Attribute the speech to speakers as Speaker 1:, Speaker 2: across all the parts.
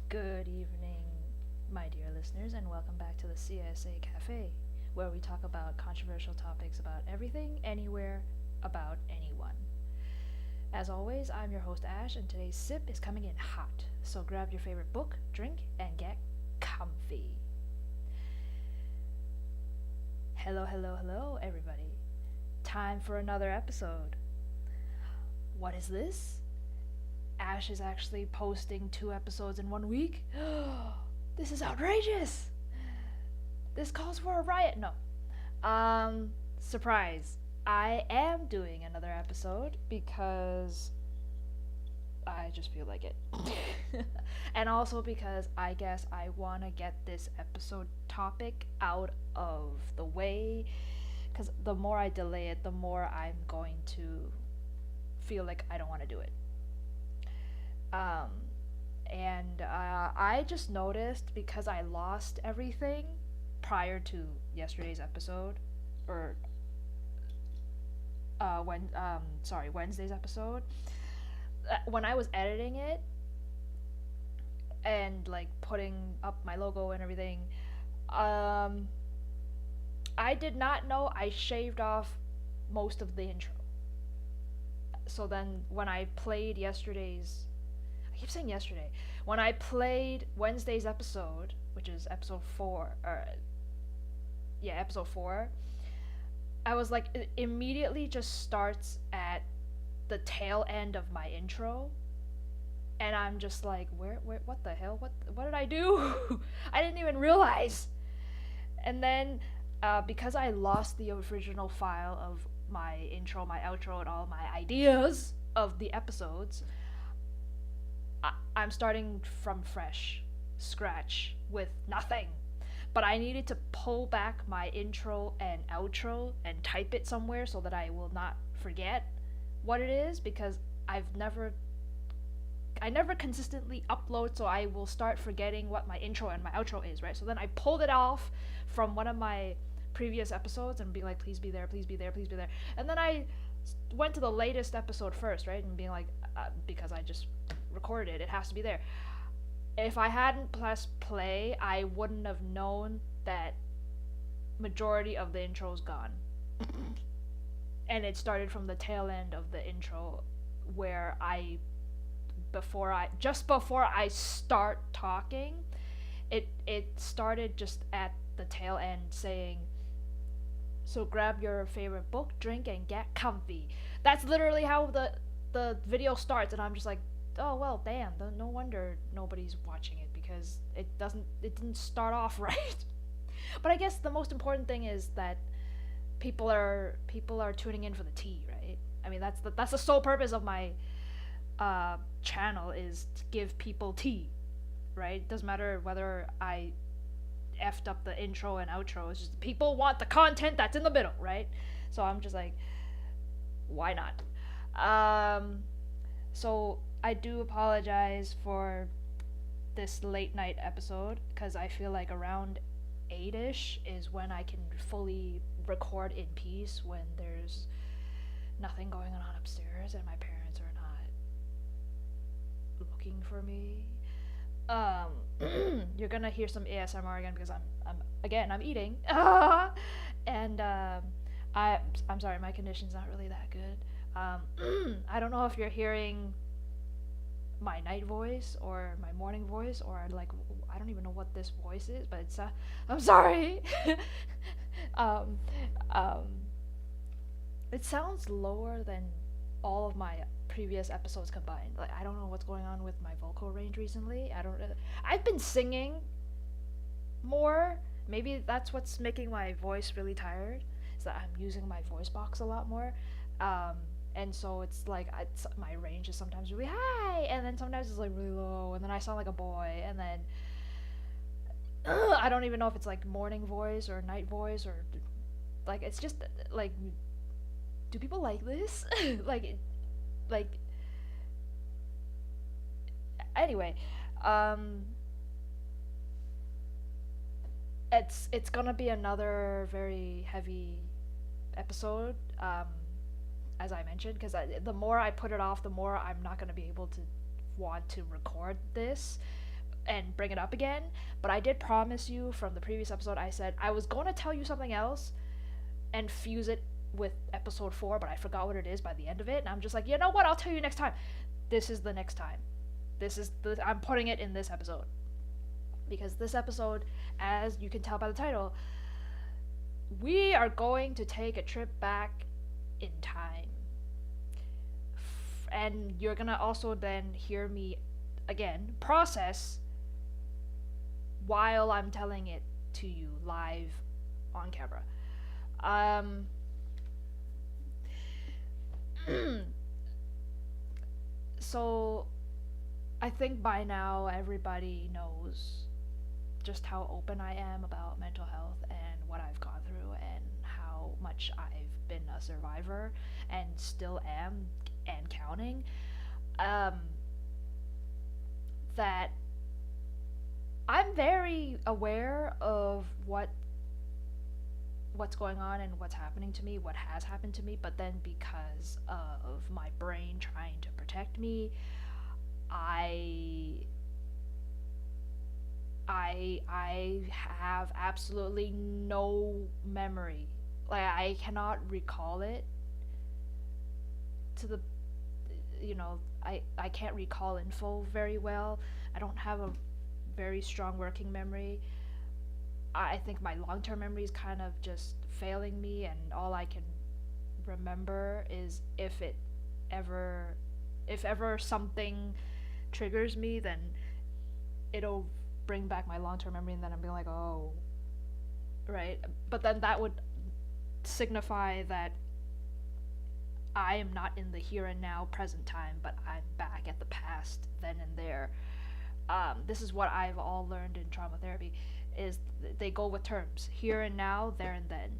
Speaker 1: Good evening, my dear listeners, and welcome back to the CSA Cafe, where we talk about controversial topics about everything, anywhere, about anyone. As always, I'm your host Ash, and today's sip is coming in hot. So grab your favorite book, drink, and get comfy. Hello, hello, hello, everybody. Time for another episode. What is this? Ash is actually posting 2 episodes in 1 week? This is outrageous! This calls for a riot. No. Surprise. I am doing another episode because I just feel like it. And also because I guess I want to get this episode topic out of the way. Because the more I delay it, the more I'm going to feel like I don't want to do it. Um, and I just noticed because I lost everything prior to yesterday's episode, or Wednesday's episode. When I was editing it and like putting up my logo and everything, I did not know I shaved off most of the intro. So then when I played yesterday's I keep saying yesterday. When I played Wednesday's episode, which is episode 4, episode 4, I was like, it immediately just starts at the tail end of my intro, and I'm just like, where, what the hell, what did I do? I didn't even realize. And then, because I lost the original file of my intro, my outro, and all my ideas of the episodes, I'm starting from scratch, with nothing. But I needed to pull back my intro and outro and type it somewhere so that I will not forget what it is, because I never consistently upload, so I will start forgetting what my intro and my outro is, right? So then I pulled it off from one of my previous episodes and be like, please be there, please be there, please be there. And then I went to the latest episode first, right? And being like, because I just recorded it, it has to be there. If I hadn't pressed play, I wouldn't have known that majority of the intro's gone. And it started from the tail end of the intro, where just before I start talking, it started just at the tail end saying, so grab your favorite book, drink, and get comfy. That's literally how the video starts, and I'm just like, oh well, damn, no wonder nobody's watching it, because it didn't start off right. But I guess the most important thing is that people are tuning in for the tea, right? I mean, that's the sole purpose of my channel, is to give people tea, right? Doesn't matter whether I effed up the intro and outro. It's just people want the content that's in the middle, right? So I'm just like, why not? So I do apologize for this late night episode, because I feel like around 8ish is when I can fully record in peace, when there's nothing going on upstairs and my parents are not looking for me. You're gonna hear some ASMR again, because I'm eating. And I'm sorry, my condition's not really that good. I don't know if you're hearing my night voice or my morning voice, or like, I don't even know what this voice is, but it's I'm sorry. um, um, it sounds lower than all of my previous episodes combined. Like, I don't know what's going on with my vocal range recently. I've been singing more. Maybe that's what's making my voice really tired, is that I'm using my voice box a lot more. And so it's like, my range is sometimes really high, and then sometimes it's like really low, and then I sound like a boy, and then I don't even know if it's like morning voice or night voice, or like, it's just like, do people like this? like anyway, it's gonna be another very heavy episode, as I mentioned, because the more I put it off, the more I'm not going to be able to want to record this. and bring it up again, but I did promise you from the previous episode, I said I was going to tell you something else and fuse it with episode 4, but I forgot what it is by the end of it, and I'm just like, you know what, I'll tell you next time. This is the next time. I'm putting it in this episode. Because this episode, as you can tell by the title, we are going to take a trip back in time. And you're gonna also then hear me, again, process while I'm telling it to you live on camera. So, I think by now everybody knows just how open I am about mental health and what I've gone through and how much I've been a survivor and still am and counting. That I'm very aware of what's going on and what's happening to me, what has happened to me, but then because of my brain trying to protect me, I have absolutely no memory. Like, I cannot recall it to the, I can't recall info very well. I don't have a very strong working memory. I think my long-term memory is kind of just failing me, and all I can remember is if ever something triggers me, then it'll bring back my long-term memory, and then I'm being like, oh, right? But then that would signify that I am not in the here and now present time, but I'm back at the past then and there. This is what I've all learned in trauma therapy, is they go with terms. Here and now, there and then.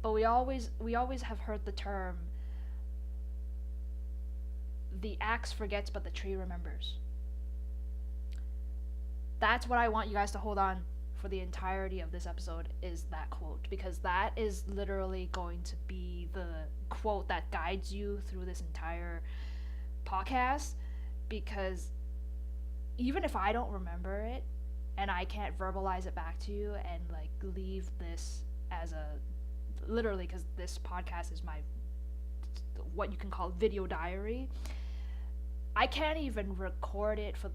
Speaker 1: But we always have heard the term, the axe forgets but the tree remembers. That's what I want you guys to hold on for the entirety of this episode, is that quote, because that is literally going to be the quote that guides you through this entire podcast. Because even if I don't remember it and I can't verbalize it back to you and like leave this as a, literally, because this podcast is my, what you can call video diary, I can't even record it for,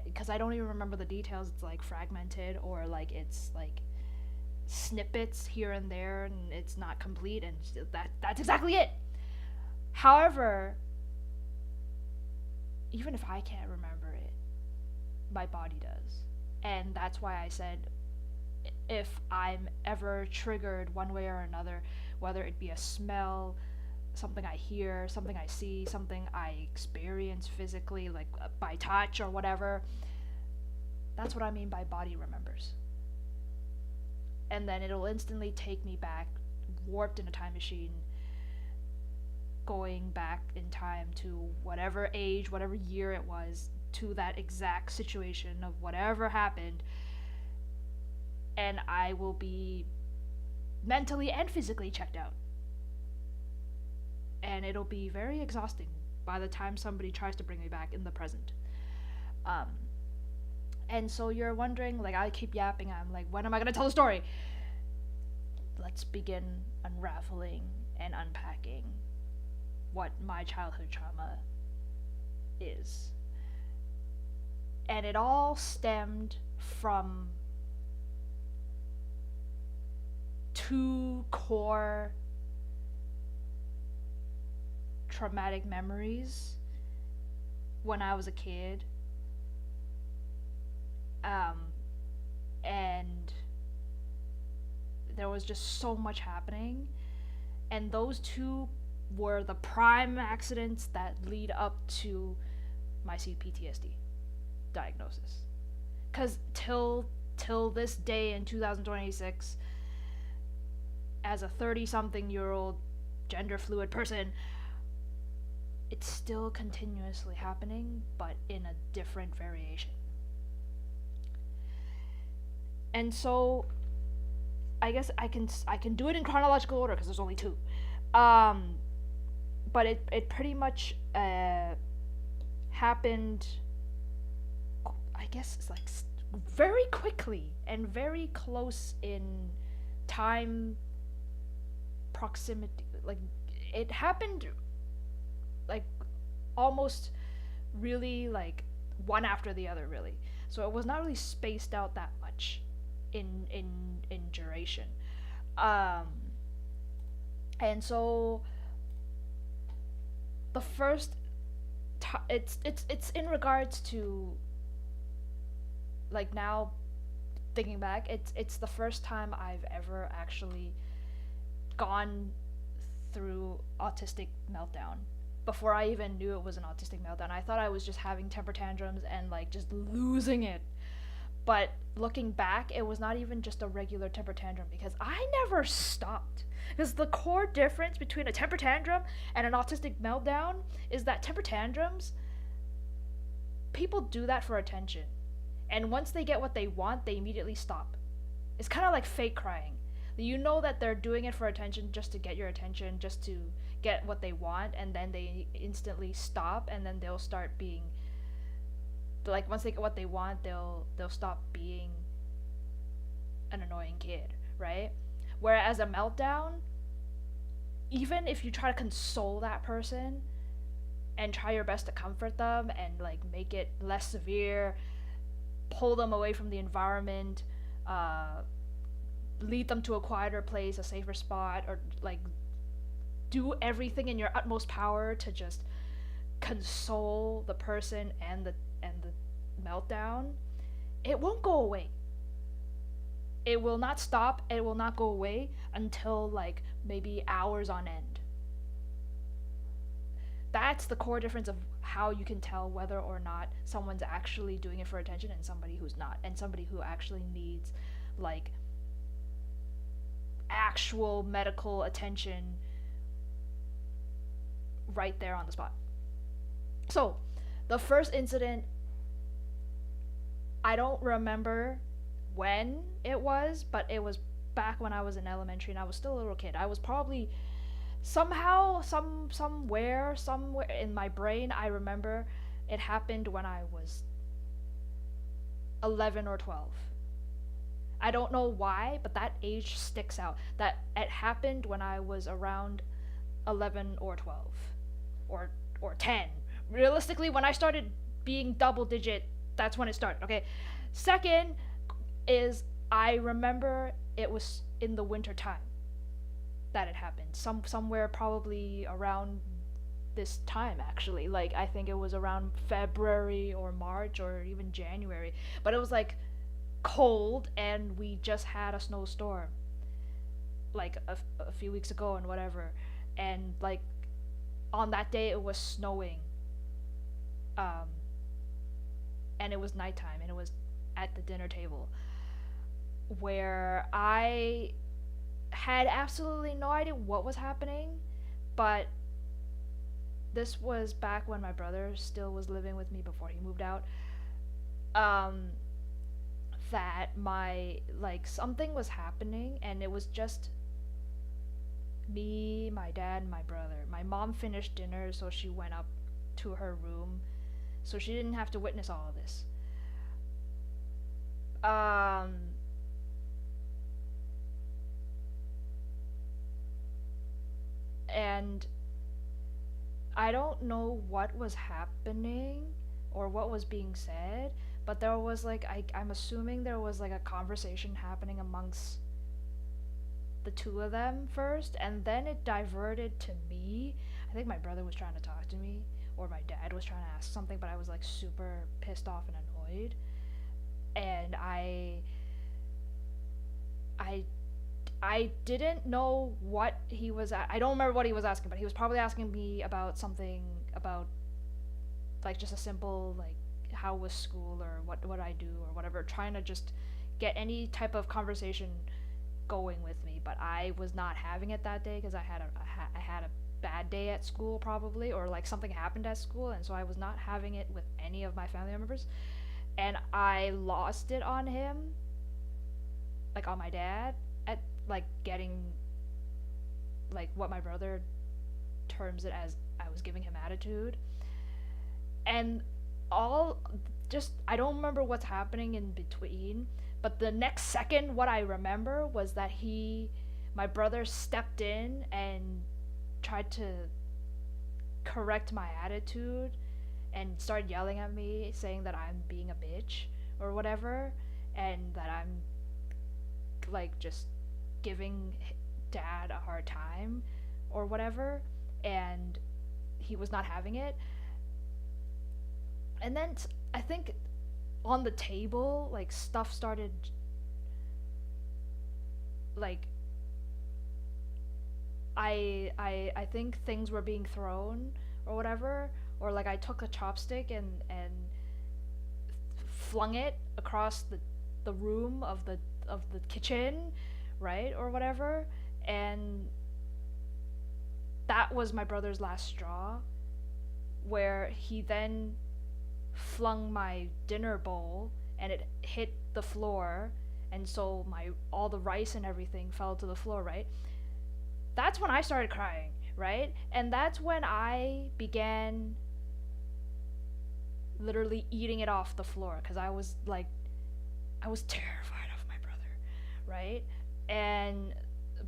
Speaker 1: because I don't even remember the details. It's like fragmented, or like it's like snippets here and there, and it's not complete, and that's exactly it. However, even if I can't remember it, my body does. And that's why I said, if I'm ever triggered one way or another, whether it be a smell, something I hear, something I see, something I experience physically, like by touch or whatever, that's what I mean by body remembers. And then it'll instantly take me back, warped in a time machine, going back in time to whatever age, whatever year it was, to that exact situation of whatever happened, and I will be mentally and physically checked out. And it'll be very exhausting by the time somebody tries to bring me back in the present. And so you're wondering, like, I keep yapping, I'm like, when am I gonna tell the story? Let's begin unraveling and unpacking what my childhood trauma is. And it all stemmed from two core traumatic memories when I was a kid. And there was just so much happening, and those two were the prime accidents that lead up to my CPTSD diagnosis. Because till this day in 2026, as a 30-something-year-old gender fluid person, it's still continuously happening, but in a different variation. And so I guess I can do it in chronological order because there's only two. But it pretty much happened, I guess it's like very quickly and very close in time proximity. Like it happened like almost really like one after the other really. So it was not really spaced out that much in duration. Um and so the first it's in regards to like now thinking back, it's the first time I've ever actually gone through autistic meltdown. Before I even knew it was an autistic meltdown, I thought I was just having temper tantrums and like just losing it. But looking back, it was not even just a regular temper tantrum because I never stopped. Because the core difference between a temper tantrum and an autistic meltdown is that temper tantrums, people do that for attention. And once they get what they want, they immediately stop. It's kind of like fake crying. You know that they're doing it for attention, just to get your attention, just to get what they want, and then they instantly stop, and then they'll start being like, once they get what they want, they'll stop being an annoying kid, right? Whereas a meltdown, even if you try to console that person and try your best to comfort them and like make it less severe, pull them away from the environment, lead them to a quieter place, a safer spot, or like do everything in your utmost power to just console the person and the meltdown, it won't go away. It will not stop, it will not go away until like maybe hours on end. That's the core difference of how you can tell whether or not someone's actually doing it for attention and somebody who's not, and somebody who actually needs like actual medical attention right there on the spot. So, the first incident, I don't remember when it was, but it was back when I was in elementary and I was still a little kid. I was probably somehow somewhere in my brain, I remember it happened when I was 11 or 12. I don't know why, but that age sticks out. That it happened when I was around 11 or 12 or 10. Realistically, when I started being double digit, that's when it started. Okay. Second is I remember it was in the winter time that it happened. Somewhere probably around this time actually. Like I think it was around February or March or even January. But it was like cold and we just had a snowstorm like a few weeks ago and whatever. And like on that day it was snowing. And it was nighttime and it was at the dinner table where I had absolutely no idea what was happening, but this was back when my brother still was living with me before he moved out. That my like something was happening and it was just me, my dad, and my brother. My mom finished dinner, so she went up to her room, so she didn't have to witness all of this. And I don't know what was happening or what was being said, but there was like I'm assuming there was like a conversation happening amongst the two of them first, and then it diverted to me. I think my brother was trying to talk to me, or my dad was trying to ask something, but I was like super pissed off and annoyed, and I didn't know what he was I don't remember what he was asking, but he was probably asking me about something about like just a simple like how was school or what I do or whatever, trying to just get any type of conversation going with me. But I was not having it that day because I had a bad day at school probably, or like something happened at school, and so I was not having it with any of my family members, and I lost it on him, like on my dad, at like getting like what my brother terms it as I was giving him attitude. And all just I don't remember what's happening in between, but the next second what I remember was that my brother stepped in and tried to correct my attitude and started yelling at me saying that I'm being a bitch or whatever, and that I'm like just giving dad a hard time or whatever, and he was not having it. And then I think on the table like stuff started, like I think things were being thrown or whatever, or like I took a chopstick and flung it across the room of the kitchen, right, or whatever. And that was my brother's last straw, where he then flung my dinner bowl and it hit the floor, and so my all the rice and everything fell to the floor, right? That's when I started crying, right? And that's when I began literally eating it off the floor because I was terrified of my brother, right? And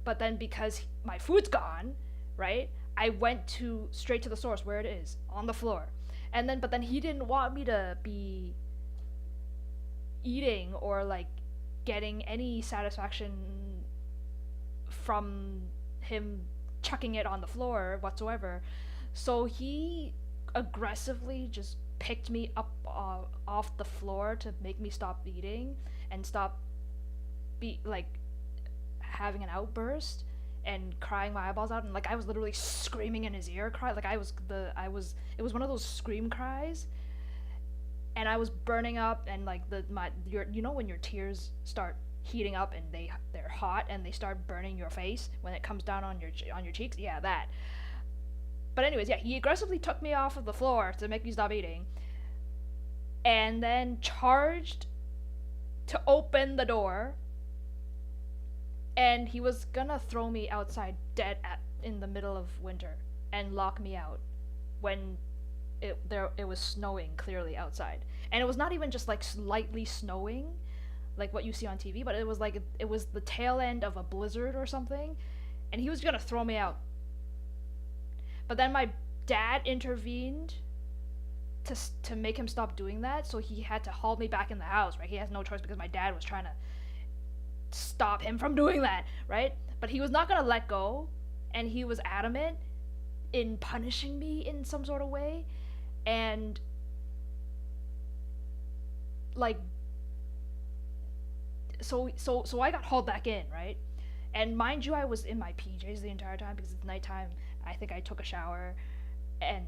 Speaker 1: but then because my food's gone, right? I went to straight to the source where it is on the floor. And then but then he didn't want me to be eating or like getting any satisfaction from him chucking it on the floor whatsoever. So he aggressively just picked me up off the floor to make me stop eating and stop be like having an outburst and crying my eyeballs out, and like I was literally screaming in his ear, like I was it was one of those scream cries, and I was burning up, and like your you know when your tears start heating up and they're hot and they start burning your face when it comes down on your cheeks, yeah, that. But anyways, yeah, he aggressively took me off of the floor to make me stop eating, and then charged to open the door, and he was gonna throw me outside dead in the middle of winter and lock me out when it was snowing clearly outside. And it was not even just like slightly snowing like what you see on TV, but it was like it was the tail end of a blizzard or something, and he was gonna throw me out. But then my dad intervened to make him stop doing that, so he had to haul me back in the house, right? He has no choice because my dad was trying to stop him from doing that, right? But he was not gonna let go, and he was adamant in punishing me in some sort of way, and like so I got hauled back in, right? And mind you, I was in my PJs the entire time because it's nighttime. I think I took a shower, and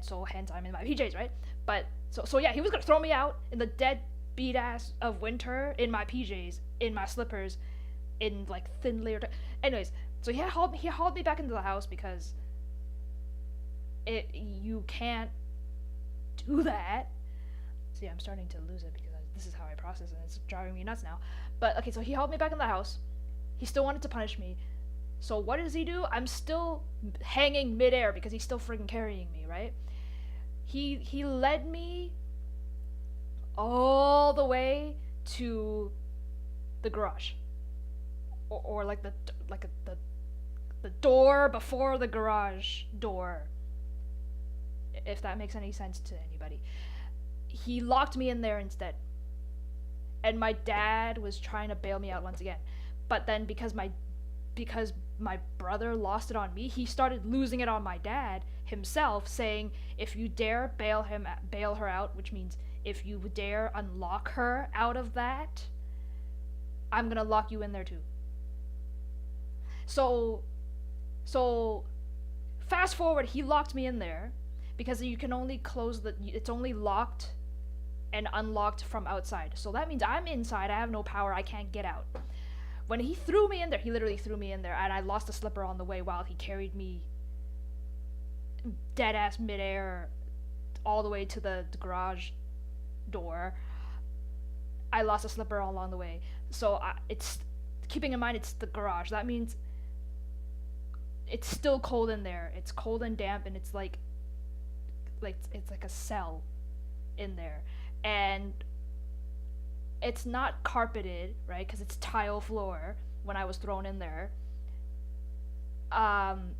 Speaker 1: so hence I'm in my PJs, right? But so yeah, he was gonna throw me out in the dead beat ass of winter in my PJs, in my slippers, in like thin layered. Anyways, so he hauled me back into the house because you can't do that. See, I'm starting to lose it because this is how I process it. And it's driving me nuts now. But okay, so he hauled me back in the house. He still wanted to punish me. So what does he do? I'm still hanging midair because he's still freaking carrying me, right? He led me all the way to the garage, or like the door before the garage door, if that makes any sense to anybody. He locked me in there instead, and my dad was trying to bail me out once again, but then because my brother lost it on me, he started losing it on my dad himself, saying, if you dare bail her out, which means if you dare unlock her out of that, I'm gonna lock you in there too. So fast forward, he locked me in there because you can only it's only locked and unlocked from outside. So that means I'm inside, I have no power, I can't get out. When he threw me in there, he literally threw me in there, and I lost a slipper on the way while he carried me dead ass midair all the way to the garage door. I lost a slipper along the way. So it's keeping in mind it's the garage. That means it's still cold in there. It's cold and damp, and it's like like it's like a cell in there, and it's not carpeted, right? Because it's tile floor. When I was thrown in there, um,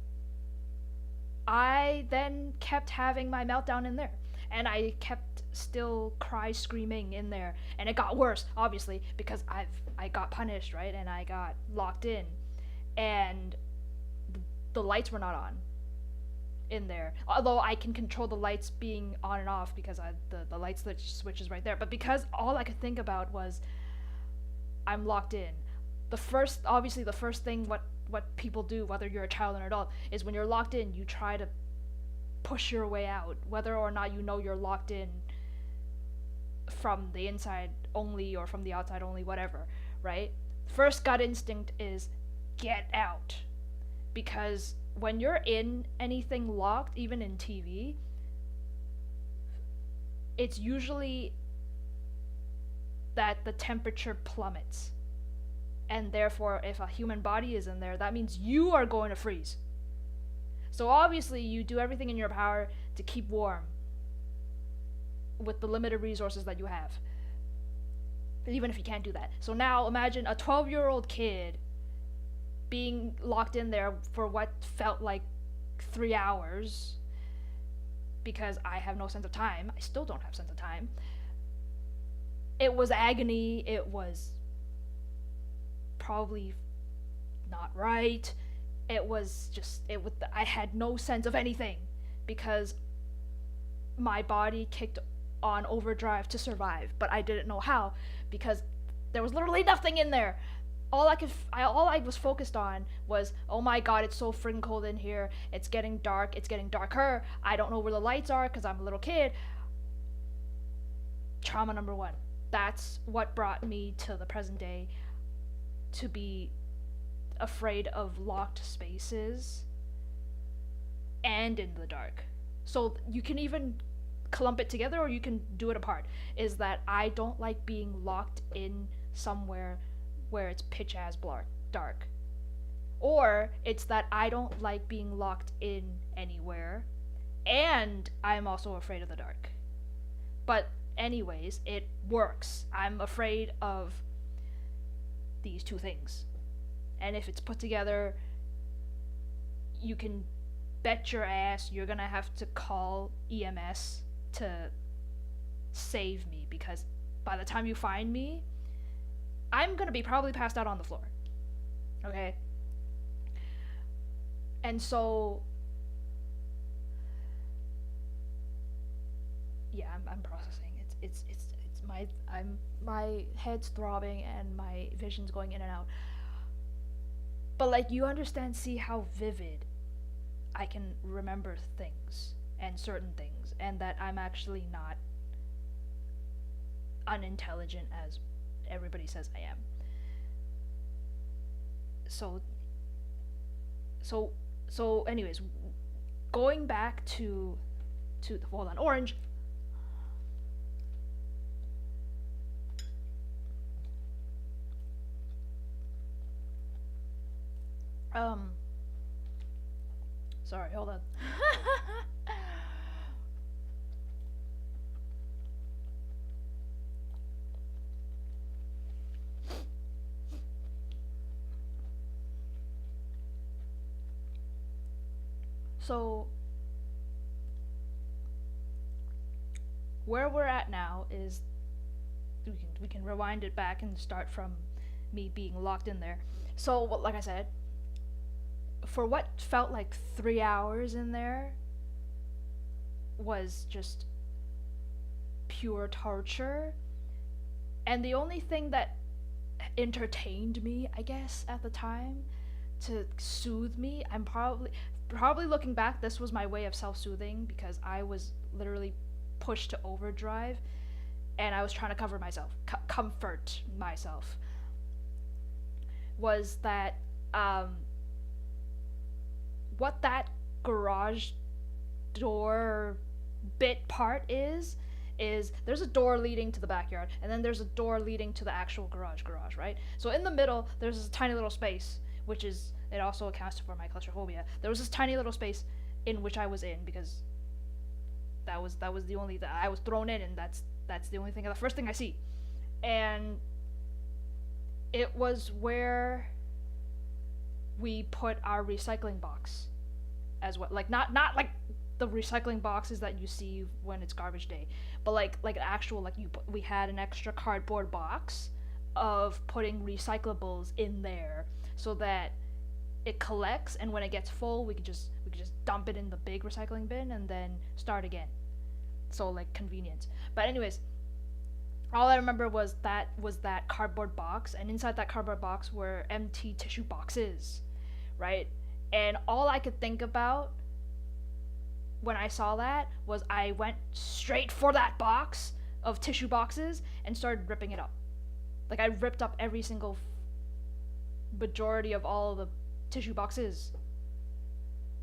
Speaker 1: I then kept having my meltdown in there, and I kept still cry screaming in there, and it got worse, obviously, because I got punished, right, and I got locked in, and the lights were not on in there. Although I can control the lights being on and off because the light switch is right there. But because all I could think about was I'm locked in. The first thing what people do, whether you're a child or an adult, is when you're locked in, you try to push your way out, whether or not you know you're locked in from the inside only or from the outside only, whatever, right? First gut instinct is get out. Because when you're in anything locked, even in TV, it's usually that the temperature plummets. And therefore, if a human body is in there, that means you are going to freeze. So obviously, you do everything in your power to keep warm with the limited resources that you have. Even if you can't do that. So now imagine a 12-year-old kid being locked in there for what felt like 3 hours, because I have no sense of time. I still don't have sense of time. It was agony. It was probably not right. It was just I had no sense of anything because my body kicked on overdrive to survive, but I didn't know how because there was literally nothing in there. All I was focused on was, oh my god, it's so freaking cold in here. It's getting dark. It's getting darker. I don't know where the lights are because I'm a little kid. Trauma number 1. That's what brought me to the present day, to be afraid of locked spaces and in the dark. So you can even clump it together or you can do it apart. Is that I don't like being locked in somewhere where it's pitch as dark. Or it's that I don't like being locked in anywhere, and I'm also afraid of the dark. But anyways, it works. I'm afraid of these two things. And if it's put together, you can bet your ass you're gonna have to call EMS to save me, because by the time you find me, I'm gonna be probably passed out on the floor. Okay? And so, yeah, I'm processing. It's my head's throbbing and my vision's going in and out. But like, you understand, see how vivid I can remember things and certain things, and that I'm actually not unintelligent as everybody says I am. So anyways, going back to hold on, orange. Sorry, hold on. So, where we're at now is we can rewind it back and start from me being locked in there. So, like I said, for what felt like 3 hours in there was just pure torture. And the only thing that entertained me, I guess, at the time, to soothe me, I'm probably looking back, this was my way of self-soothing, because I was literally pushed to overdrive and I was trying to comfort myself, was that what that garage door bit part is there's a door leading to the backyard, and then there's a door leading to the actual garage, right? So in the middle, there's this tiny little space, which is, it also accounts for my claustrophobia. There was this tiny little space in which I was in, because That was the only that I was thrown in, and that's the only thing, the first thing I see. And it was where we put our recycling box as well. Like not like the recycling boxes that you see when it's garbage day, but like an actual, like, we had an extra cardboard box of putting recyclables in there so that it collects, and when it gets full we could just dump it in the big recycling bin and then start again. So, like, convenience. But anyways, all I remember was that cardboard box, and inside that cardboard box were empty tissue boxes, right? And all I could think about when I saw that was I went straight for that box of tissue boxes and started ripping it up. Like, I ripped up every single majority of all of the tissue boxes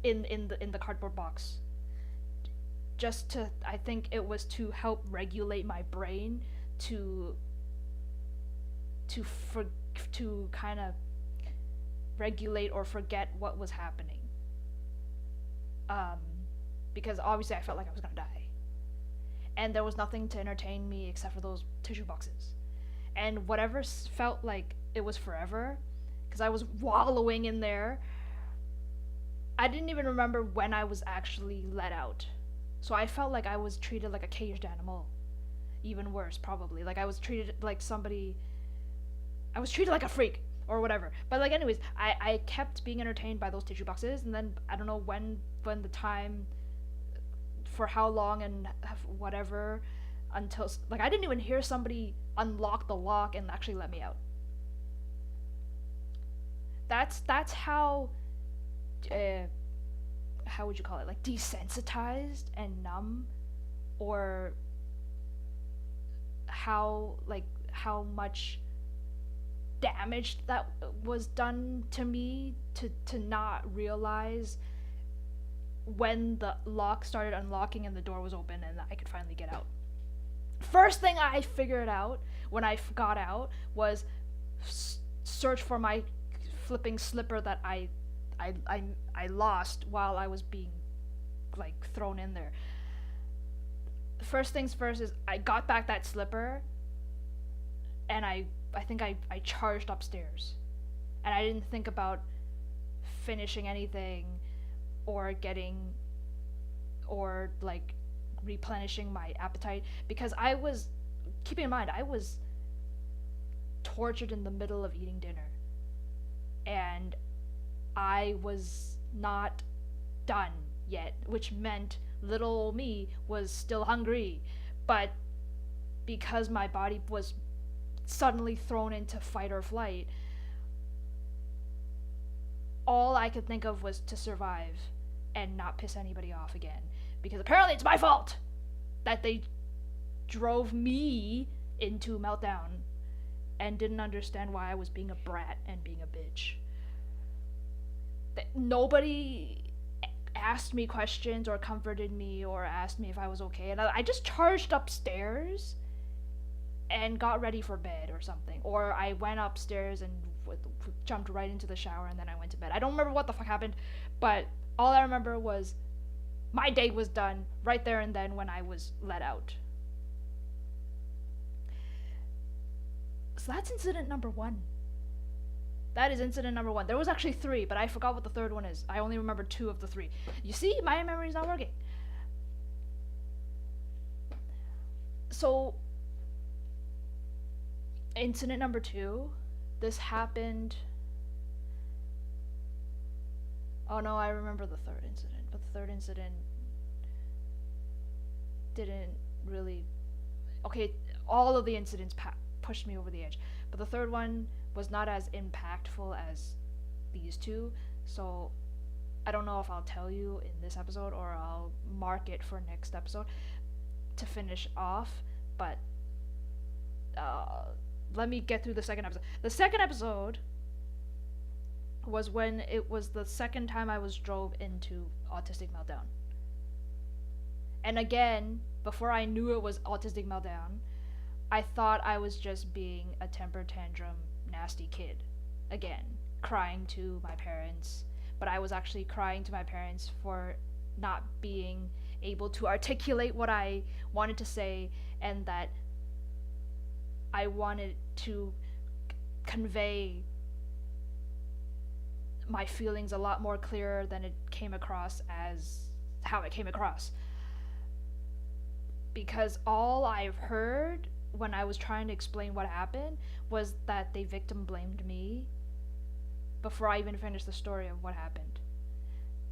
Speaker 1: in the cardboard box. Just to, I think it was to help regulate my brain to for to kind of regulate or forget what was happening. Um, because obviously I felt like I was gonna die, and there was nothing to entertain me except for those tissue boxes, and whatever felt like it was forever, because I was wallowing in there. I didn't even remember when I was actually let out, so I felt like I was treated like a caged animal. Even worse, probably. Like, I was treated like somebody. I was treated like a freak or whatever. But, like, anyways, I kept being entertained by those tissue boxes, and then I don't know when the time, for how long and whatever, until, like, I didn't even hear somebody unlock the lock and actually let me out. That's how would you call it? Like, desensitized and numb, or how much damage that was done to me to not realize when the lock started unlocking and the door was open and I could finally get out. First thing I figured out when I got out was search for my flipping slipper that I lost while I was being, like, thrown in there. First things first is I got back that slipper, and I think I charged upstairs, and I didn't think about finishing anything or like replenishing my appetite, because I was, keeping in mind, I was tortured in the middle of eating dinner, and I was not done yet, which meant little old me was still hungry. But because my body was suddenly thrown into fight or flight, all I could think of was to survive and not piss anybody off again, because apparently it's my fault that they drove me into a meltdown and didn't understand why I was being a brat and being a bitch. Nobody asked me questions or comforted me or asked me if I was okay, and I just charged upstairs and got ready for bed or something, or I went upstairs and jumped right into the shower and then I went to bed. I don't remember what the fuck happened, but all I remember was my day was done right there and then when I was let out. So that's incident number 1. That is incident number 1. There was actually 3, but I forgot what the third one is. I only remember 2 of the 3. You see, my memory's not working. So, incident number 2, this happened... Oh no, I remember the third incident, but the third incident didn't really... Okay, all of the incidents pushed me over the edge, but the third one was not as impactful as these 2, so I don't know if I'll tell you in this episode or I'll mark it for next episode to finish off, but let me get through the second episode. The second episode was when it was the second time I was drove into autistic meltdown. And again, before I knew it was autistic meltdown, I thought I was just being a temper tantrum nasty kid again, crying to my parents, but I was actually crying to my parents for not being able to articulate what I wanted to say, and that I wanted to convey my feelings a lot more clearer than it came across as how it came across. Because all I've heard when I was trying to explain what happened was that they victim blamed me before I even finished the story of what happened.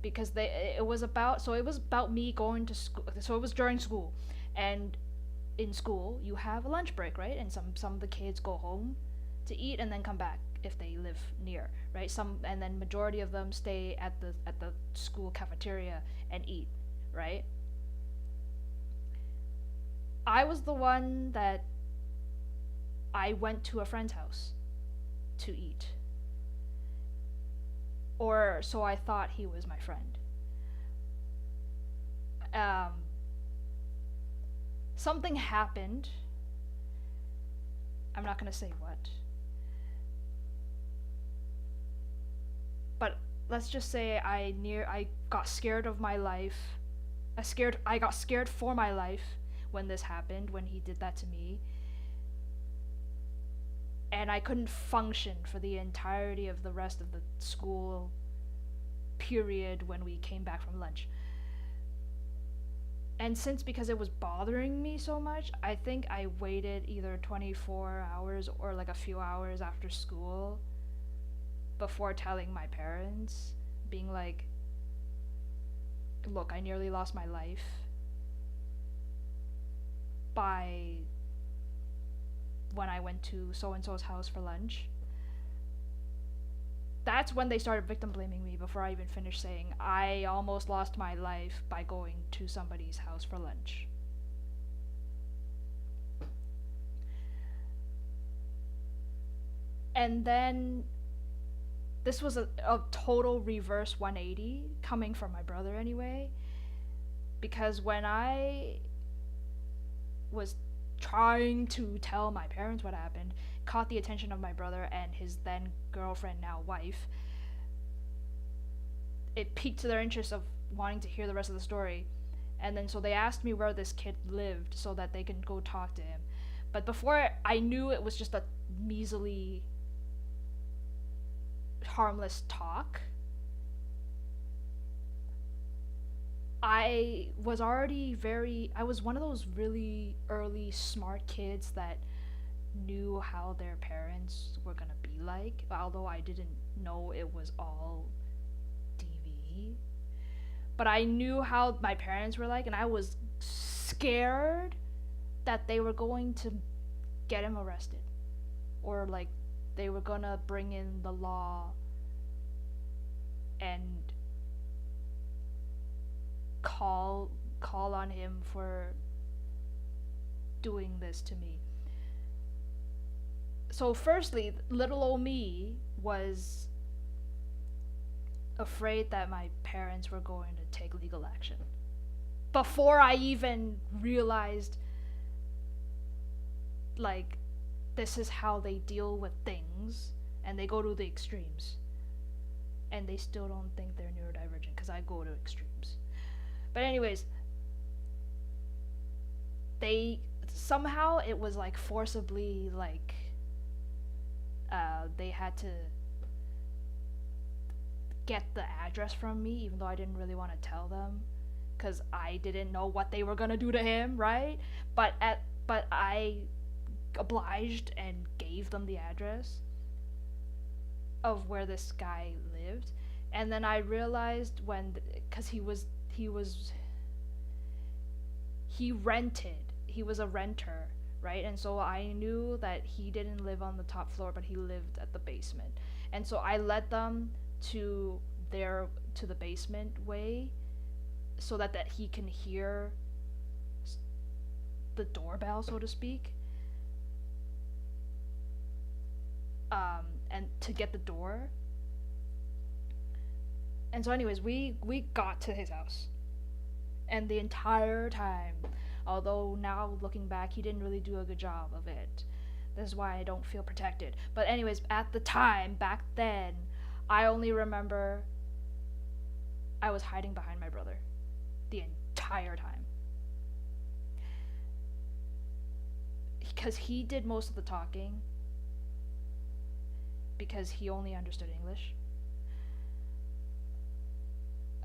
Speaker 1: Because it was about me going to school. So it was during school, and in school you have a lunch break, right? And some of the kids go home to eat and then come back if they live near, right? Some, and then majority of them stay at the school cafeteria and eat, right? I was the one that I went to a friend's house to eat. Or so I thought he was my friend. Um, Something happened. I'm not gonna say what. But let's just say I got scared of my life. I got scared for my life when this happened, when he did that to me. And I couldn't function for the entirety of the rest of the school period when we came back from lunch. And because it was bothering me so much, I think I waited either 24 hours or like a few hours after school before telling my parents, being like, look, I nearly lost my life by when I went to so-and-so's house for lunch. That's when they started victim blaming me before I even finished saying, I almost lost my life by going to somebody's house for lunch. And then this was a total reverse 180 coming from my brother anyway, because when I was trying to tell my parents what happened, caught the attention of my brother and his then girlfriend, now wife, it piqued their interest of wanting to hear the rest of the story. And then so they asked me where this kid lived so that they can go talk to him. But before I knew it was just a measly, harmless talk, I was one of those really early smart kids that knew how their parents were gonna be like, although I didn't know it was all DV. But I knew how my parents were like, and I was scared that they were going to get him arrested. Or like they were gonna bring in the law and call on him for doing this to me. So firstly, little old me was afraid that my parents were going to take legal action before I even realized, like, this is how they deal with things, and they go to the extremes, and they still don't think they're neurodivergent because I go to extremes. But anyways, they somehow, it was like forcibly, like, they had to get the address from me, even though I didn't really want to tell them, because I didn't know what they were gonna do to him, right? But I obliged and gave them the address of where this guy lived. And then I realized because he was a renter, right? And so I knew that he didn't live on the top floor, but he lived at the basement. And so I led them to the basement way so that he can hear the doorbell, so to speak, and to get the door. And so anyways, we got to his house, and the entire time, although now looking back, he didn't really do a good job of it. This is why I don't feel protected. But anyways, at the time, back then, I only remember I was hiding behind my brother the entire time. Because he did most of the talking, because he only understood English.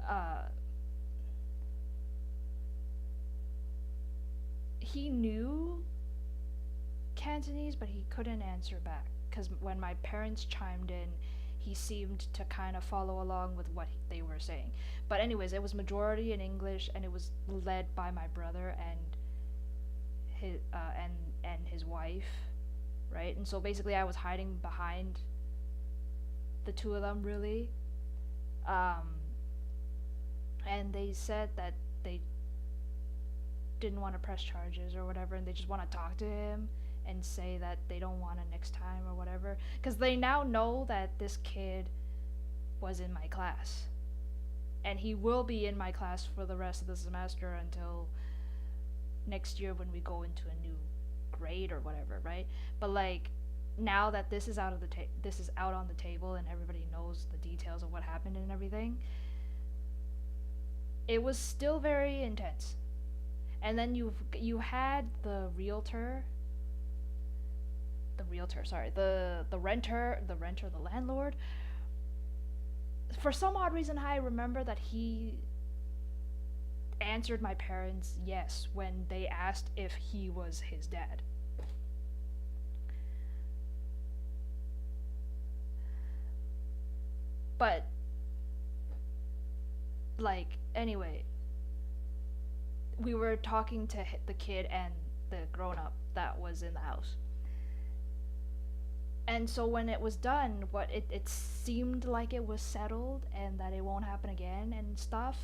Speaker 1: Uh, he knew Cantonese, but he couldn't answer back. Because when my parents chimed in, he seemed to kind of follow along with what they were saying. But anyways, it was majority in English, and it was led by my brother and his wife, right? And so basically, I was hiding behind the two of them, really. Um, and they said that they didn't want to press charges or whatever, and they just want to talk to him and say that they don't want it next time or whatever, because they now know that this kid was in my class, and he will be in my class for the rest of the semester until next year when we go into a new grade or whatever, right? But like, now that this is this is out on the table and everybody knows the details of what happened and everything, it was still very intense. And then you had the landlord. For some odd reason, I remember that he answered my parents yes when they asked if he was his dad. But like, anyway, we were talking to the kid and the grown up that was in the house. And so when it was done, it seemed like it was settled and that it won't happen again and stuff.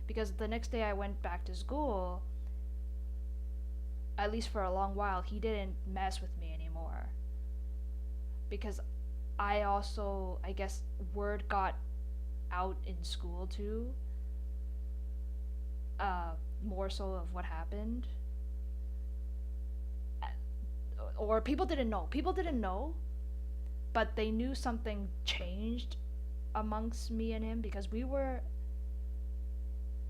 Speaker 1: Because the next day I went back to school, at least for a long while, he didn't mess with me anymore. Because I guess word got out in school too. More so of what happened. Or people didn't know. People didn't know, but they knew something changed amongst me and him, because we were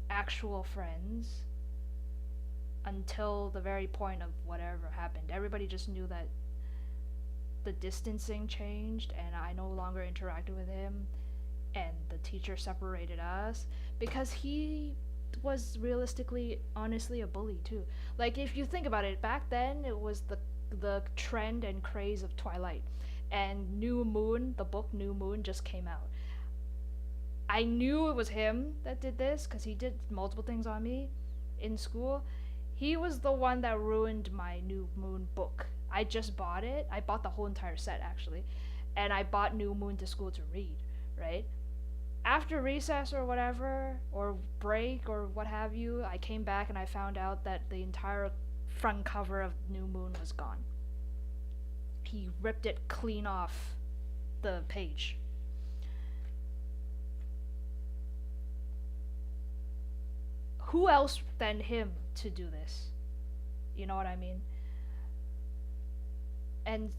Speaker 1: actual friends until the very point of whatever happened. Everybody just knew that the distancing changed and I no longer interacted with him, and the teacher separated us because he was realistically, honestly, a bully too. Like, if you think about it, back then it was the trend and craze of Twilight, and New Moon, the book New Moon, just came out. I knew it was him that did this because he did multiple things on me in school. He was the one that ruined my New Moon book. I just bought it. I bought the whole entire set, actually, and I bought New Moon to school to read, right? After recess or whatever, or break or what have you, I came back and I found out that the entire front cover of New Moon was gone. He ripped it clean off the page. Who else than him to do this? You know what I mean? And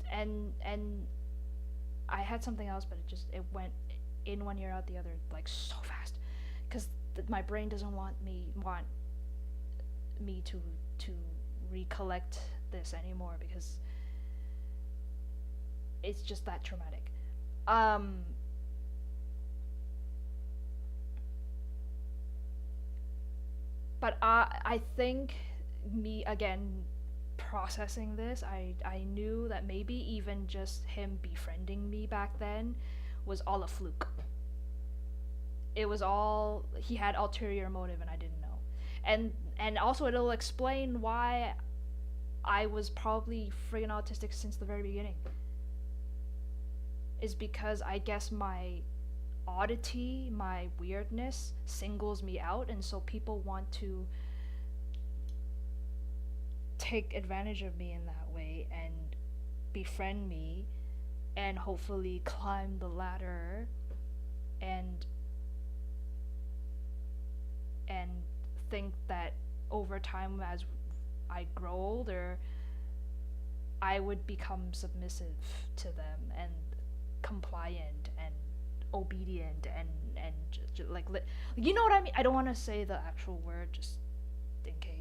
Speaker 1: I had something else, but it went in one ear out the other, like, so fast, because my brain doesn't want me to recollect this anymore, because it's just that traumatic. But I think, me again processing this, I knew that maybe even just him befriending me back then was all a fluke. It was all, he had ulterior motive and I didn't know. And also it'll explain why I was probably friggin' autistic since the very beginning. Is because I guess my oddity, my weirdness singles me out, and so people want to take advantage of me in that way and befriend me and hopefully climb the ladder and think that over time, as I grow older, I would become submissive to them and compliant and obedient and you know what I mean? I don't want to say the actual word, just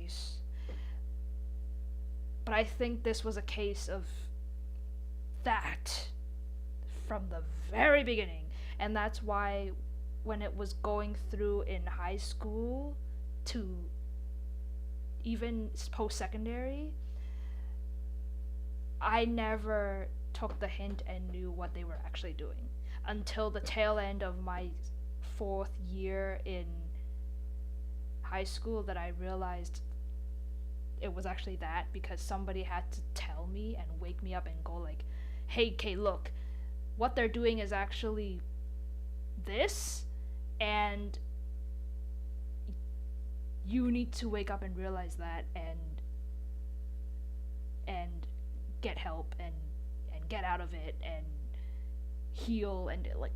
Speaker 1: case. But I think this was a case of that from the very beginning. And that's why when it was going through in high school to even post secondary, I never took the hint and knew what they were actually doing until the tail end of my 4th year in high school that I realized it was actually that, because somebody had to tell me and wake me up and go like, hey Kay, look, what they're doing is actually this, and you need to wake up and realize that, and get help, and get out of it and heal, and like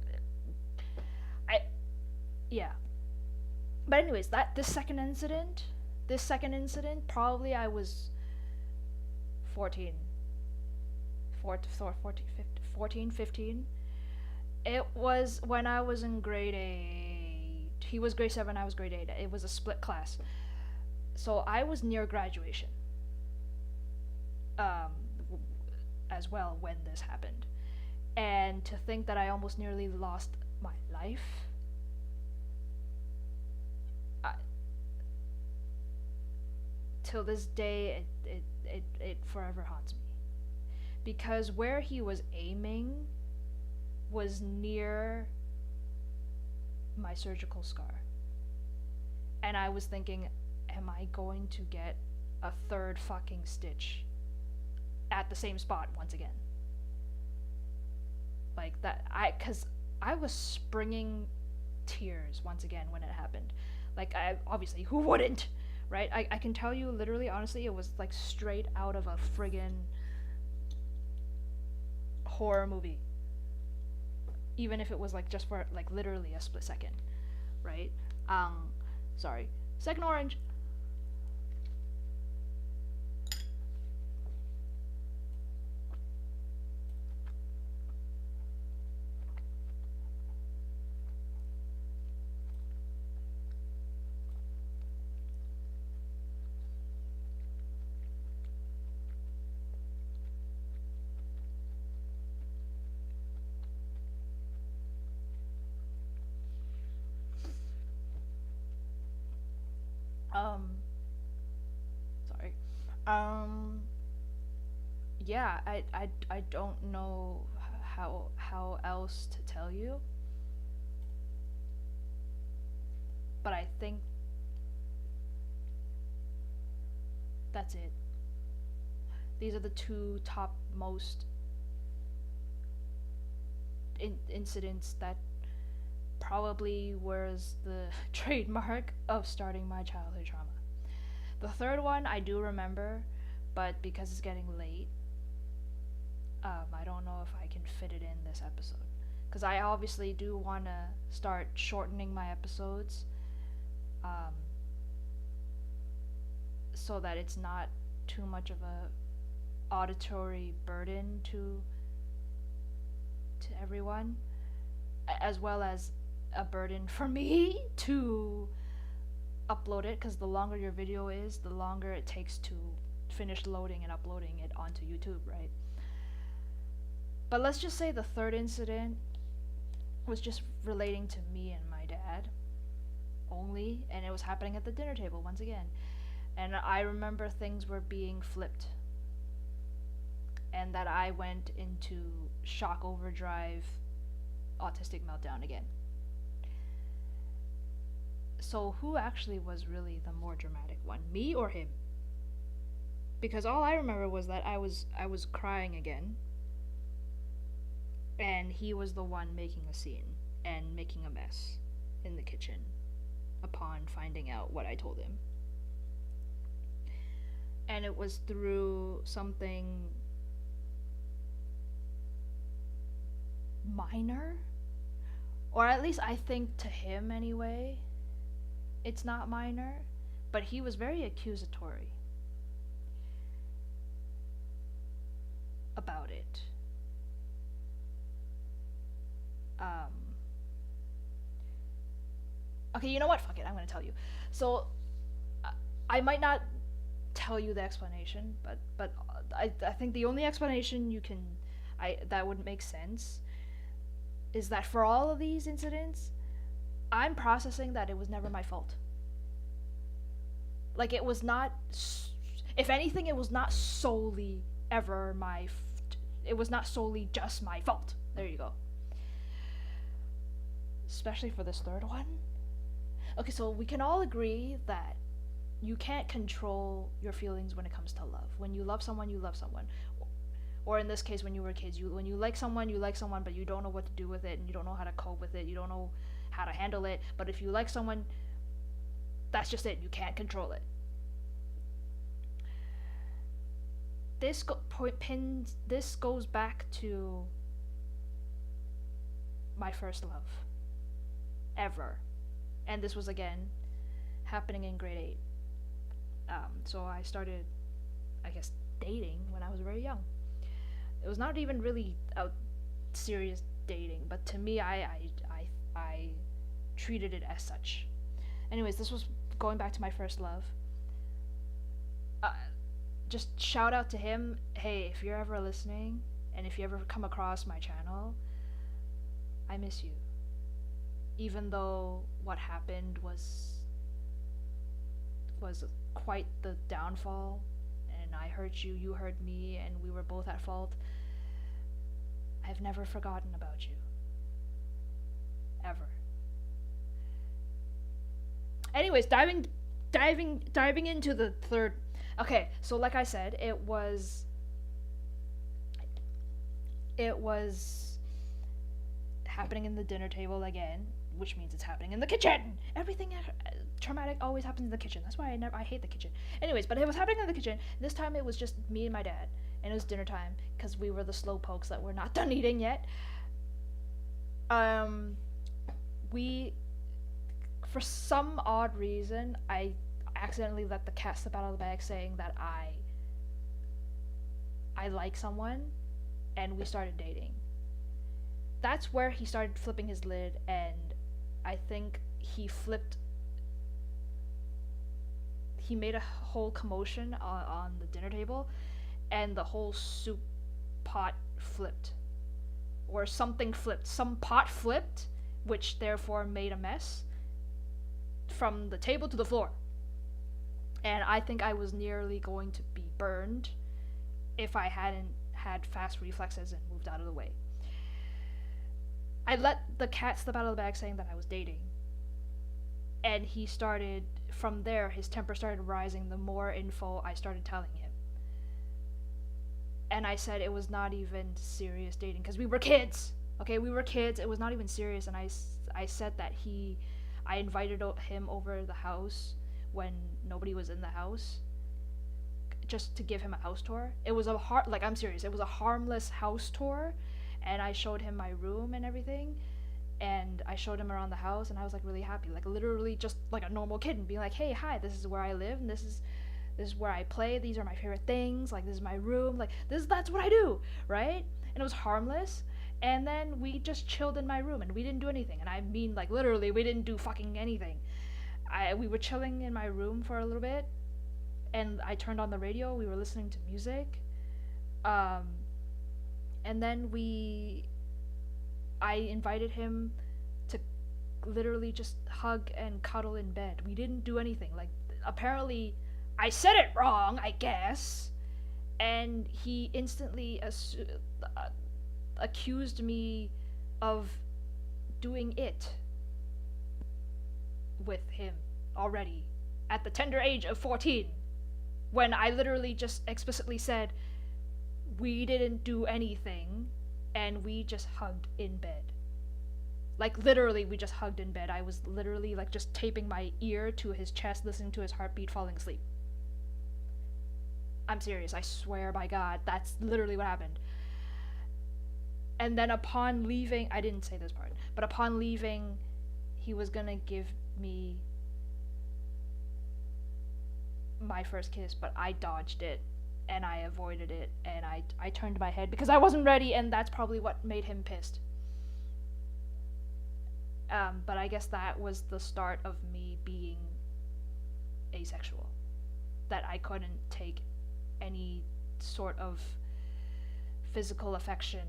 Speaker 1: I yeah. But anyways, this second incident, probably I was 14, 14, 15. It was when I was in grade 8. He was grade 7, I was grade 8. It was a split class. So I was near graduation. As well when this happened. And to think that I almost nearly lost my life. Till this day, it forever haunts me. Because where he was aiming was near my surgical scar. And I was thinking, am I going to get a third fucking stitch at the same spot once again? Like that, cause I was springing tears once again when it happened. Like, I obviously, who wouldn't, right? I can tell you literally, honestly, it was like straight out of a friggin' horror movie. Even if it was like just for like literally a split second, right? Sorry. Second orange. Sorry. Yeah, I don't know how else to tell you. But I think that's it. These are the two top most incidents that probably was the trademark of starting my childhood trauma. The third one I do remember, but because it's getting late, I don't know if I can fit it in this episode. Because I obviously do want to start shortening my episodes, so that it's not too much of a auditory burden to everyone, as well as a burden for me to upload it, because the longer your video is, the longer it takes to finish loading and uploading it onto YouTube, right? But let's just say the third incident was just relating to me and my dad only, and it was happening at the dinner table once again. And I remember things were being flipped, and that I went into shock overdrive, autistic meltdown again. So who actually was really the more dramatic one, me or him? Because all I remember was that I was crying again, and he was the one making a scene and making a mess in the kitchen upon finding out what I told him. And it was through something minor, or at least I think to him anyway, it's not minor, but he was very accusatory about it. Okay, you know what? Fuck it, I'm gonna tell you. So, I might not tell you the explanation, but I think the only explanation you can I that would make sense is that for all of these incidents, I'm processing that it was never my fault. Like, it was not, if anything, it was not solely ever it was not solely just my fault. There you go. Especially for this third one. Okay, so we can all agree that you can't control your feelings when it comes to love. When you love someone, you love someone. Or in this case, when you were kids, when you like someone, but you don't know what to do with it, and you don't know how to cope with it, you don't know how to handle it. But if you like someone, that's just it. You can't control it. This goes back to my first love ever, and this was again happening in grade 8. So I started, I guess, dating when I was very young. It was not even really a serious dating, but to me, I treated it as such. Anyways, this was going back to my first love. Just shout out to him. Hey, if you're ever listening, and if you ever come across my channel, I miss you. Even though what happened was quite the downfall, and I hurt you, you hurt me, and we were both at fault, I've never forgotten about you. Ever. Anyways, diving into the third. Okay, so like I said, it was happening in the dinner table again, which means it's happening in the kitchen. Everything traumatic always happens in the kitchen. That's why I hate the kitchen. Anyways, but it was happening in the kitchen. This time it was just me and my dad, and it was dinner time because we were the slow pokes that were not done eating yet. We, for some odd reason, I accidentally let the cat slip out of the bag, saying that I like someone, and we started dating. That's where he started flipping his lid, and I think he made a whole commotion on the dinner table, and the whole soup pot flipped. Or something flipped. Some pot flipped, which therefore made a mess from the table to the floor. And I think I was nearly going to be burned if I hadn't had fast reflexes and moved out of the way. I let the cat slip out of the bag saying that I was dating. And he started, from there, his temper started rising the more info I started telling him. And I said it was not even serious dating, because we were kids. Okay, we were kids, it was not even serious, and I said that I invited him over the house when nobody was in the house, just to give him a house tour. It was I'm serious, it was a harmless house tour, and I showed him my room and everything, and I showed him around the house, and I was like really happy, like literally just like a normal kid, and being like, hey, hi, this is where I live, and this is where I play, these are my favorite things, like this is my room, like that's what I do, right? And it was harmless. And then we just chilled in my room, and we didn't do anything, and I mean, like, literally, we didn't do fucking anything. We were chilling in my room for a little bit, and I turned on the radio, we were listening to music, and then I invited him to literally just hug and cuddle in bed. We didn't do anything, like, apparently, I said it wrong, I guess, and he instantly accused me of doing it with him already at the tender age of 14, when I literally just explicitly said we didn't do anything and we just hugged in bed. Like, literally, we just hugged in bed. I was literally, like, just taping my ear to his chest, listening to his heartbeat, falling asleep. I'm serious, I swear by God, that's literally what happened. And then upon leaving, I didn't say this part, but upon leaving, he was gonna give me my first kiss, but I dodged it, and I avoided it, and I turned my head because I wasn't ready, and that's probably what made him pissed. But I guess that was the start of me being asexual. that I couldn't take any sort of physical affection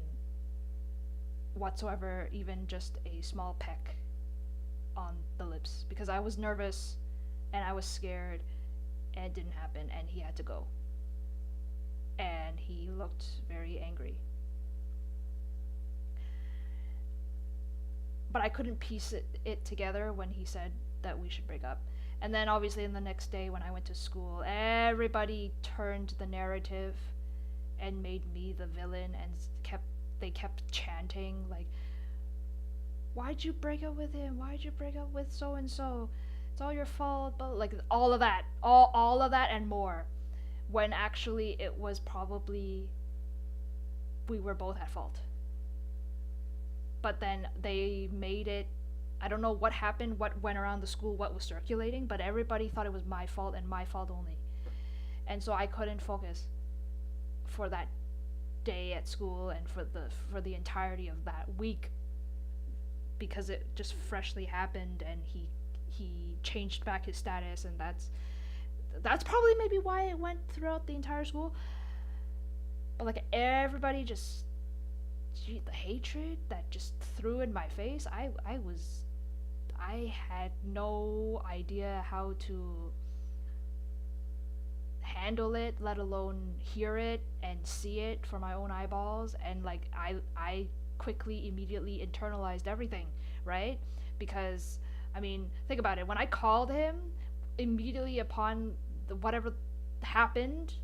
Speaker 1: whatsoever, even just a small peck on the lips, because I was nervous and I was scared and it didn't happen and he had to go. And he looked very angry. But I couldn't piece it together when he said that we should break up. And then obviously in the next day when I went to school, everybody turned the narrative and made me the villain, and they kept chanting like, why'd you break up with him? Why'd you break up with so and so? It's all your fault. But like all of that, all of that and more, when actually it was probably we were both at fault. But then they made it, I don't know what happened, what went around the school, what was circulating, but everybody thought it was my fault and my fault only. And so I couldn't focus for that day at school and for the entirety of that week, because it just freshly happened and he changed back his status, and that's probably maybe why it went throughout the entire school. But like everybody just, the hatred that just threw in my face, I had no idea how to handle it, let alone hear it and see it for my own eyeballs. And like I quickly immediately internalized everything, right? Because I mean, think about it, when I called him immediately upon whatever happened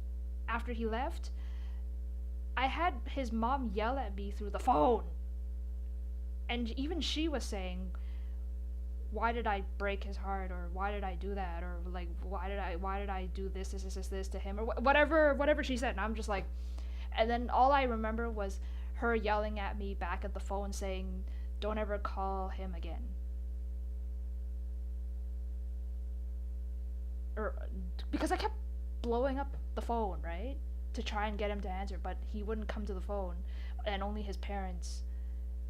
Speaker 1: after he left, I had his mom yell at me through the phone. And even she was saying, why did I break his heart, or why did I do that, or like why did I do this to him, or whatever she said. And I'm just like, and then all I remember was her yelling at me back at the phone saying, don't ever call him again. Or because I kept blowing up the phone, right, to try and get him to answer, but he wouldn't come to the phone, and only his parents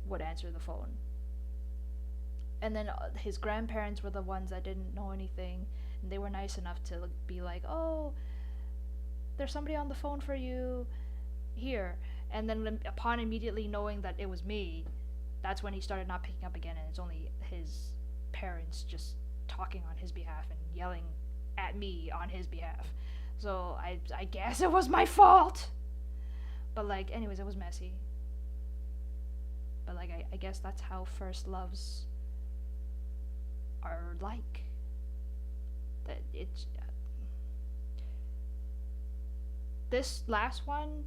Speaker 1: would answer the phone. And then his grandparents were the ones that didn't know anything, and they were nice enough to be like, oh, there's somebody on the phone for you here. And then upon immediately knowing that it was me, that's when he started not picking up again, and it's only his parents just talking on his behalf and yelling at me on his behalf. So I guess it was my fault. But like, anyways, it was messy. But like, I guess that's how first loves are like. That it's this last one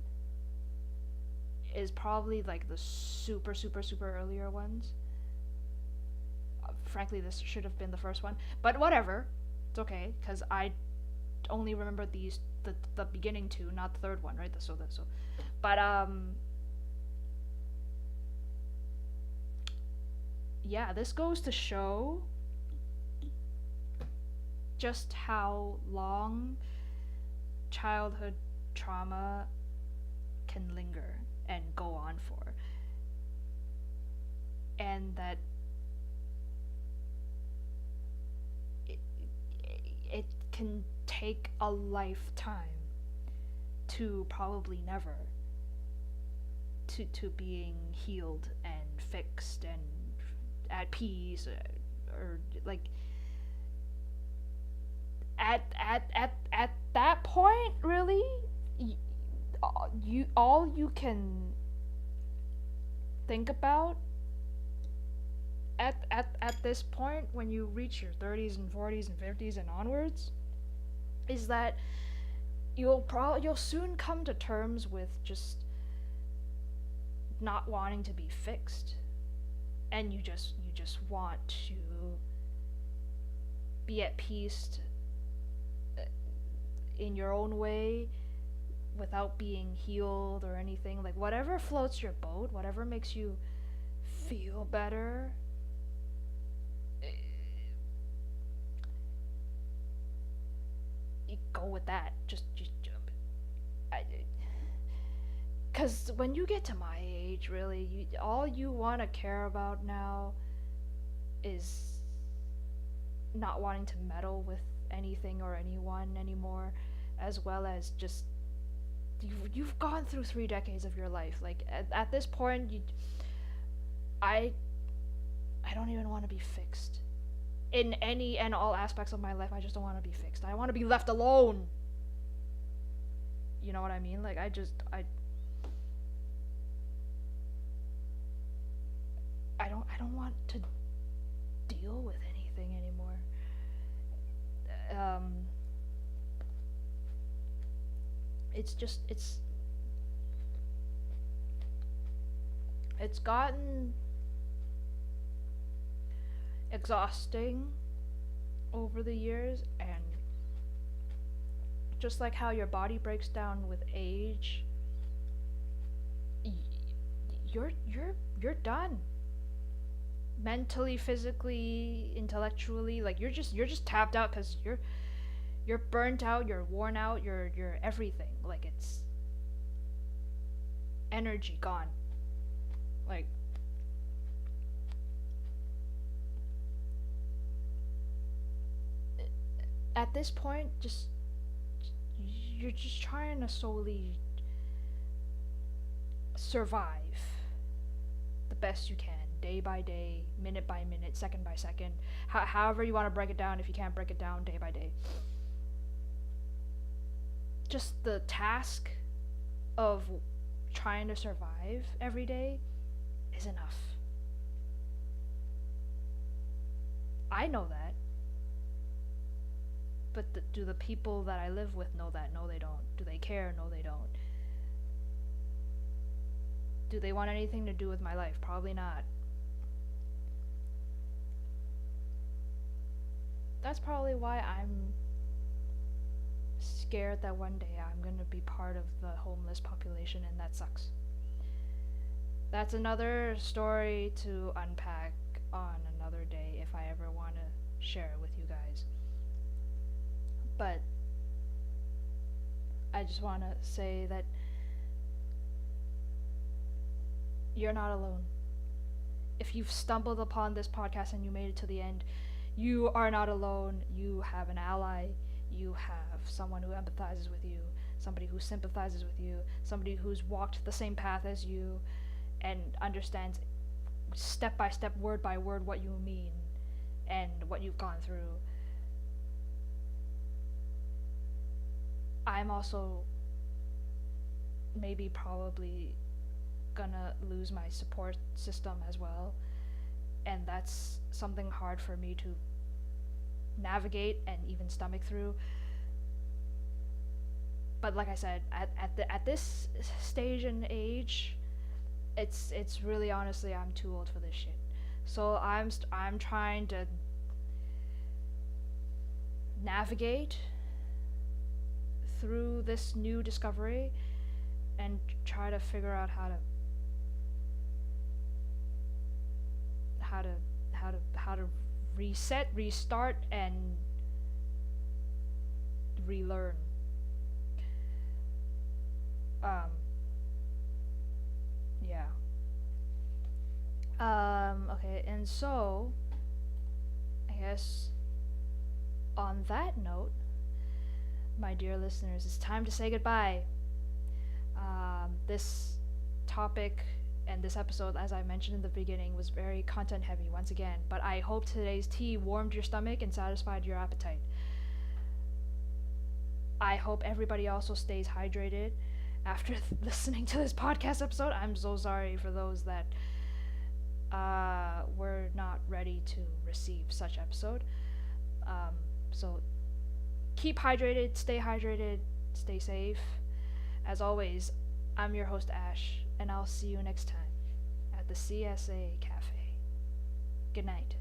Speaker 1: is probably like the super earlier ones. Frankly, this should have been the first one, but whatever, it's okay, because I only remember the beginning two, not the third one, right? But yeah, this goes to show just how long childhood trauma can linger and go on for, and that it can take a lifetime to probably never to being healed and fixed and at peace, or like at that point, really, all you can think about at this point, when you reach your 30s and 40s and 50s and onwards, is that you'll soon come to terms with just not wanting to be fixed, and you just want to be at peace in your own way, without being healed or anything. Like, whatever floats your boat, whatever makes you feel better, you go with that. Just jump. Because when you get to my age, really, all you want to care about now is not wanting to meddle with anything or anyone anymore, as well as just you've gone through 3 decades of your life. Like at this point, I I don't even want to be fixed in any and all aspects of my life. I just don't want to be fixed. I want to be left alone. You know what I mean? Like I don't want to deal with anything anymore. Um it's just it's gotten exhausting over the years, and just like how your body breaks down with age, y- you're done. Mentally, physically, intellectually, like you're just tapped out cuz you're burnt out, you're worn out, you're everything. Like it's energy gone. Like at this point, just you're just trying to solely survive the best you can, day by day, minute by minute, second by second, however you want to break it down. If you can't break it down, day by day. Just the task of trying to survive every day is enough. I know that, but do the people that I live with know that? No, they don't. Do they care? No, they don't. Do they want anything to do with my life? Probably not. That's probably why I'm scared that one day I'm gonna be part of the homeless population, and that sucks. That's another story to unpack on another day if I ever want to share it with you guys. But I just want to say that you're not alone. If you've stumbled upon this podcast and you made it to the end, you are not alone. You have an ally. You have someone who empathizes with you, somebody who sympathizes with you, somebody who's walked the same path as you and understands step by step, word by word, what you mean and what you've gone through. I'm also maybe probably gonna lose my support system as well, and that's something hard for me to navigate and even stomach through. But like I said, at this stage and age, it's really, honestly, I'm too old for this shit. So I'm trying to navigate through this new discovery and try to figure out how to reset, restart, and relearn. Yeah. Okay, and so I guess on that note, my dear listeners, it's time to say goodbye. This topic and this episode, as I mentioned in the beginning, was very content heavy once again, but I hope today's tea warmed your stomach and satisfied your appetite. I hope everybody also stays hydrated after listening to this podcast episode. I'm so sorry for those that were not ready to receive such episode. So keep hydrated, stay safe. As always, I'm your host Ash, and I'll see you next time at the CSA Cafe. Good night.